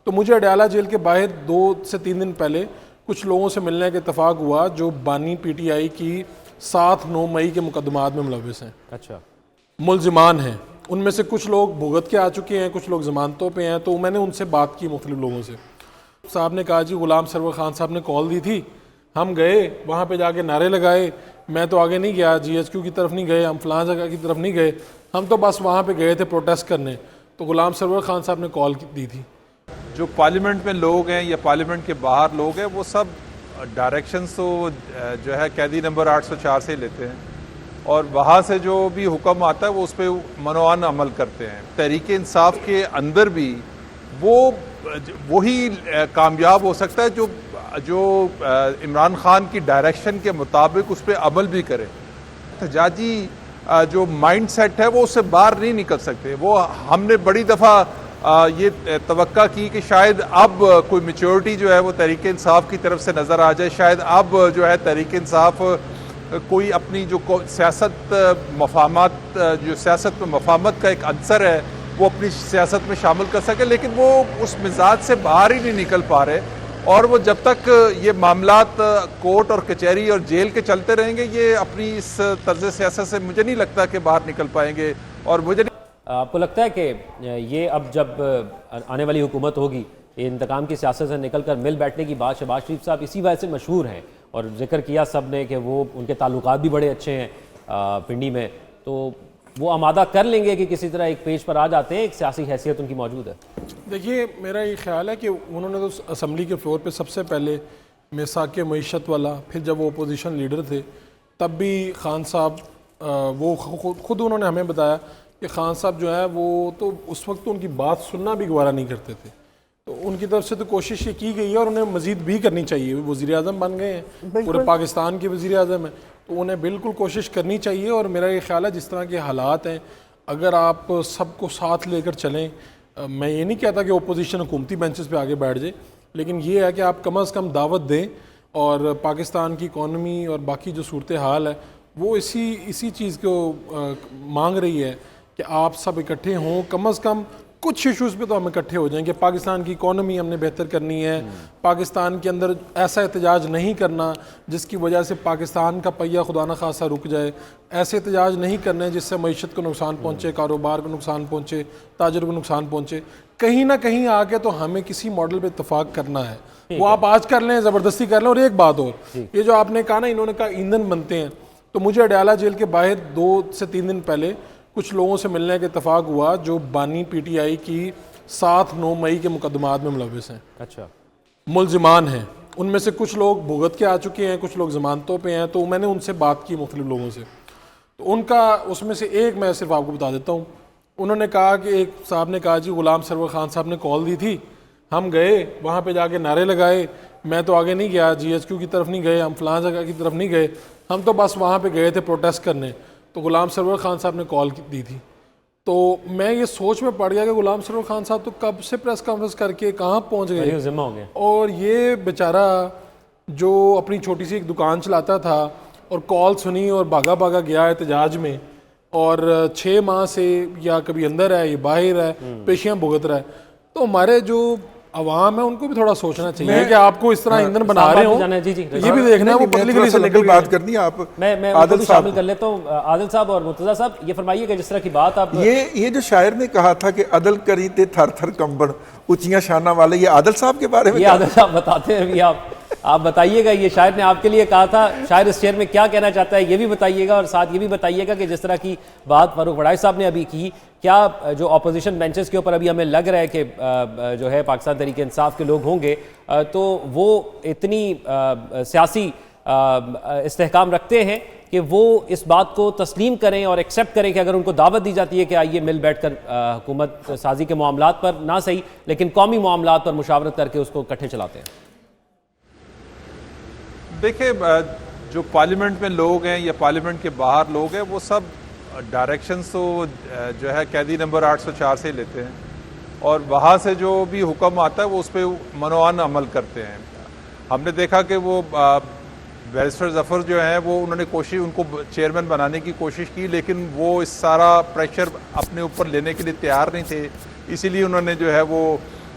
تو مجھے اڈیالہ جیل کے باہر 2 سے 3 دن پہلے کچھ لوگوں سے ملنے کا اتفاق ہوا جو بانی پی ٹی آئی کی 7-9 مئی کے مقدمات میں ملوث ہیں، اچھا، ملزمان ہیں۔ ان میں سے کچھ لوگ بھگت کے آ چکے ہیں، کچھ لوگ ضمانتوں پہ ہیں۔ تو میں نے ان سے بات کی مختلف لوگوں سے، صاحب نے کہا جی غلام سرور خان صاحب نے کال دی تھی، ہم گئے وہاں پہ جا کے نعرے لگائے، میں تو آگے نہیں گیا، جی ایچ کیو کی طرف نہیں گئے، ہم فلاں جگہ کی طرف نہیں گئے، ہم تو بس وہاں پہ گئے تھے پروٹیسٹ کرنے۔ تو غلام سرور خان صاحب نے کال دی تھی۔ جو پارلیمنٹ میں لوگ ہیں یا پارلیمنٹ کے باہر لوگ ہیں وہ سب ڈائریکشنز تو جو ہے قیدی نمبر 804 سے لیتے ہیں، اور وہاں سے جو بھی حکم آتا ہے وہ اس پہ منوعان عمل کرتے ہیں۔ تحریک انصاف کے اندر بھی وہی کامیاب ہو سکتا ہے جو عمران خان کی ڈائریکشن کے مطابق اس پہ عمل بھی کرے۔ احتجاجی جو مائنڈ سیٹ ہے وہ اس سے باہر نہیں نکل سکتے۔ وہ ہم نے بڑی دفعہ یہ توقع کی کہ شاید اب کوئی میچورٹی جو ہے وہ تحریک انصاف کی طرف سے نظر آ جائے، شاید اب جو ہے تحریک انصاف کوئی اپنی جو سیاست مفاہمات، جو سیاست میں مفاہمت کا ایک عنصر ہے وہ اپنی سیاست میں شامل کر سکے، لیکن وہ اس مزاج سے باہر ہی نہیں نکل پا رہے۔ اور وہ جب تک یہ معاملات کورٹ اور کچہری اور جیل کے چلتے رہیں گے، یہ اپنی اس طرز سیاست سے مجھے نہیں لگتا کہ باہر نکل پائیں گے۔ اور مجھے آپ کو لگتا ہے کہ یہ اب جب آنے والی حکومت ہوگی، یہ انتقام کی سیاست سے نکل کر مل بیٹھنے کی بات شہباز شریف صاحب اسی وجہ سے مشہور ہیں، اور ذکر کیا سب نے کہ وہ ان کے تعلقات بھی بڑے اچھے ہیں پنڈی میں، تو وہ آمادہ کر لیں گے کہ کسی طرح ایک پیج پر آ جاتے ہیں، ایک سیاسی حیثیت ان کی موجود ہے؟ دیکھیے میرا یہ خیال ہے کہ انہوں نے تو اسمبلی کے فلور پہ سب سے پہلے میثاق معیشت والا، پھر جب وہ اپوزیشن لیڈر تھے تب بھی خان صاحب وہ خود انہوں نے ہمیں بتایا کہ خان صاحب جو ہے وہ تو اس وقت تو ان کی بات سننا بھی گوارا نہیں کرتے تھے۔ تو ان کی طرف سے تو کوشش یہ کی گئی ہے اور انہیں مزید بھی کرنی چاہیے۔ وزیر اعظم بن گئے ہیں، پورے پاکستان کے وزیر اعظم ہیں، تو انہیں بالکل کوشش کرنی چاہیے۔ اور میرا یہ خیال ہے جس طرح کے حالات ہیں، اگر آپ سب کو ساتھ لے کر چلیں، میں یہ نہیں کہتا کہ اپوزیشن حکومتی بینچز پہ آگے بیٹھ جائے، لیکن یہ ہے کہ آپ کم از کم دعوت دیں، اور پاکستان کی اکانومی اور باقی جو صورتحال ہے وہ اسی چیز کو مانگ رہی ہے کہ آپ سب اکٹھے ہوں، کم از کم کچھ ایشوز پہ تو ہم اکٹھے ہو جائیں کہ پاکستان کی اکانومی ہم نے بہتر کرنی ہے، پاکستان کے اندر ایسا احتجاج نہیں کرنا جس کی وجہ سے پاکستان کا پہیہ خدا نخواستہ رک جائے، ایسے احتجاج نہیں کرنے جس سے معیشت کو نقصان پہنچے، کاروبار کو نقصان پہنچے، تاجر کو نقصان پہنچے۔ کہیں نہ کہیں آ کے تو ہمیں کسی ماڈل پہ اتفاق کرنا ہے، وہ آپ آج کر لیں، زبردستی کر لیں۔ اور ایک بات اور، یہ جو آپ نے کہا نا انہوں نے کہا ایندھن بنتے ہیں، تو مجھے اڈیالہ جیل کے باہر 2 سے 3 دن پہلے کچھ لوگوں سے ملنے کا اتفاق ہوا جو بانی پی ٹی آئی کی 7-9 مئی کے مقدمات میں ملوث ہیں، اچھا، ملزمان ہیں۔ ان میں سے کچھ لوگ بھگت کے آ چکے ہیں، کچھ لوگ ضمانتوں پہ ہیں۔ تو میں نے ان سے بات کی مختلف لوگوں سے، تو ان کا اس میں سے ایک میں صرف آپ کو بتا دیتا ہوں۔ انہوں نے کہا کہ ایک صاحب نے کہا جی غلام سرور خان صاحب نے کال دی تھی، ہم گئے وہاں پہ جا کے نعرے لگائے، میں تو آگے نہیں گیا، جی ایچ کیو کی طرف نہیں گئے، ہم فلاں جگہ کی طرف نہیں گئے، ہم تو بس وہاں پہ گئے تھے پروٹیسٹ کرنے۔ تو غلام سرور خان صاحب نے کال دی تھی، تو میں یہ سوچ میں پڑ گیا کہ غلام سرور خان صاحب تو کب سے پریس کانفرنس کر کے کہاں پہنچ گئے، ذمہ ہو گیا۔ اور یہ بیچارہ جو اپنی چھوٹی سی ایک دکان چلاتا تھا اور کال سنی اور بھاگا گیا احتجاج میں، اور 6 ماہ سے یا کبھی اندر ہے یا باہر ہے، پیشیاں بھگت رہا ہے۔ تو ہمارے جو عوام ہے ان کو بھی تھوڑا سوچنا چاہیے کہ آپ کو اس طرح ایندھن بنا رہے ہوں، یہ بھی دیکھنا ہے وہ پتلی گلی سے نکل بات کرنی ہے۔ آپ میں عادل شامل کر لیتا ہوں، عادل صاحب اور مرتضیٰ صاحب، یہ فرمائیے کہ جس طرح کی بات آپ یہ جو شاعر نے کہا تھا کہ عدل کری تے تھر تھر کمبن اونچیاں شانہ والے، یہ عادل صاحب کے بارے میں یہ عادل صاحب بتاتے ہیں، آپ بتائیے گا یہ شاعر نے آپ کے لیے کہا تھا، شاعر اس شعر میں کیا کہنا چاہتا ہے یہ بھی بتائیے گا، اور ساتھ یہ بھی بتائیے گا کہ جس طرح کی بات فاروق وڑائی صاحب نے ابھی کی، کیا جو اپوزیشن بینچز کے اوپر ابھی ہمیں لگ رہا ہے کہ جو ہے پاکستان تحریک انصاف کے لوگ ہوں گے، تو وہ اتنی سیاسی استحکام رکھتے ہیں کہ وہ اس بات کو تسلیم کریں اور ایکسیپٹ کریں کہ اگر ان کو دعوت دی جاتی ہے کہ آئیے مل بیٹھ کر حکومت سازی کے معاملات پر نہ صحیح لیکن قومی معاملات پر مشاورت کر کے اس کو اکٹھے چلاتے ہیں؟ دیکھیں، جو پارلیمنٹ میں لوگ ہیں یا پارلیمنٹ کے باہر لوگ ہیں وہ سب ڈائریکشنز تو جو ہے قیدی نمبر 804 سے لیتے ہیں، اور وہاں سے جو بھی حکم آتا ہے وہ اس پہ منوعان عمل کرتے ہیں۔ ہم نے دیکھا کہ وہ بیرسٹر ظفر جو ہیں وہ انہوں نے ان کو چیئرمین بنانے کی کوشش کی، لیکن وہ اس سارا پریشر اپنے اوپر لینے کے لیے تیار نہیں تھے، اسی لیے انہوں نے جو ہے وہ